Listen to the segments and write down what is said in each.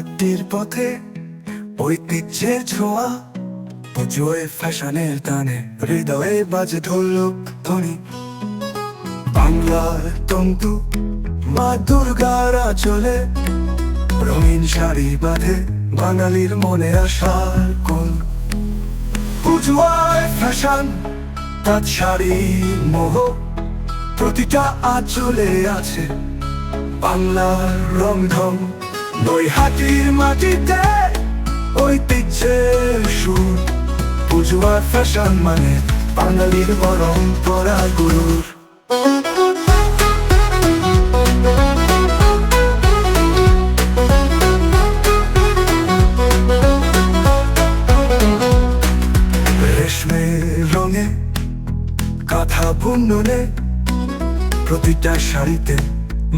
হাটটির পথে ঐতিহ্যের ছোঁয়া, পুজোয় ফ্যাশনের টানে হৃদয়ে বাজে ঢোলক ধ্বনি। বাংলার তন্তু মা দুর্গার আঁচলে রঙিন শাড়ি বাঁধে বাঙালির মনে আসার কোল। পুজোয় ফ্যাশন তাঁত শাড়ি মোহ, প্রতিটা আঁচলে আছে বাংলার রংঢং। নৈহাটির মাটিতে ঐতিহ্যের সুর, পুজোয় ফ্যাশন মানে বাঙালির পরম্পরা গুরুর। রেশমের রঙে কাঁথা বুননে প্রতিটা শাড়িতে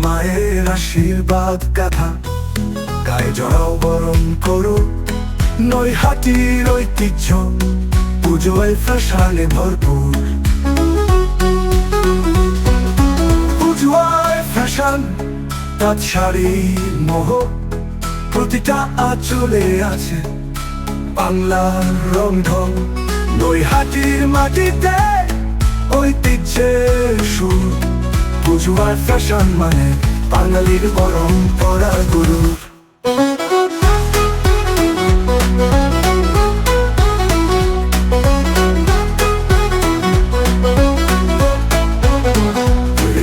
মায়ের আশীর্বাদ গাথা। গায়ে জড়াও বরণ করো নৈহাটির ঐতিহ্য, পুজোয় ফ্যাশনে ভরপুর। পুজোয় ফ্যাশন তাঁত শাড়ি মোহ, প্রতিটা আঁচলে আছে বাংলার রংঢং। নৈহাটির মাটিতে ঐতিহ্যের সুর, পুজোয় ফ্যাশন মানে বাঙালির পরম্পরা গুরু।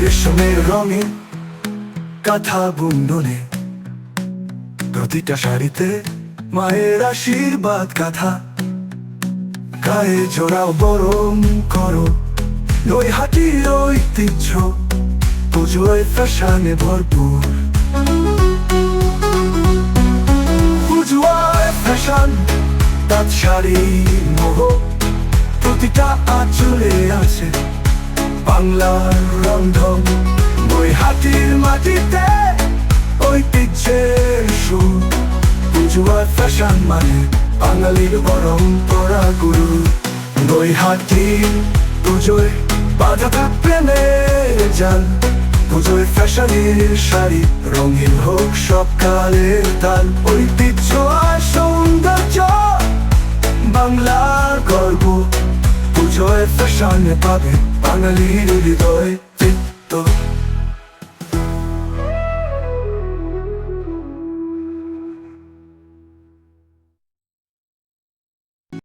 রেশমের রঙে কাঁথা বুননে প্রতিটা শাড়িতে মায়ের আশীর্বাদ গাথা। গায়ে জোড়াও বরণ করো নৈহাটির ঐতিহ্য, পুজোয় ফ্যাশনে ভরপুর। পুজোয় ফ্যাশন তাঁত শাড়ি মোহ, প্রতিটা আঁচলে আছে বাংলার রংঢং। নৈহাটির মাটিতে ঐতিহ্যের সুর, পুজোয় ফ্যাশন মানে বাঙালির পরম্পরা গুরু। নৈহাটির পুজোয় বাঁধা প্রেমের জাল, পুজোয় ফ্যাশনের শাড়ি রঙিন হোক সব কালের তাল। ঐতিহ্য আর সৌন্দর্য বাংলার গর্ব, পুজোয় ফ্যাশনে পাবে বাঙালির হৃদয়।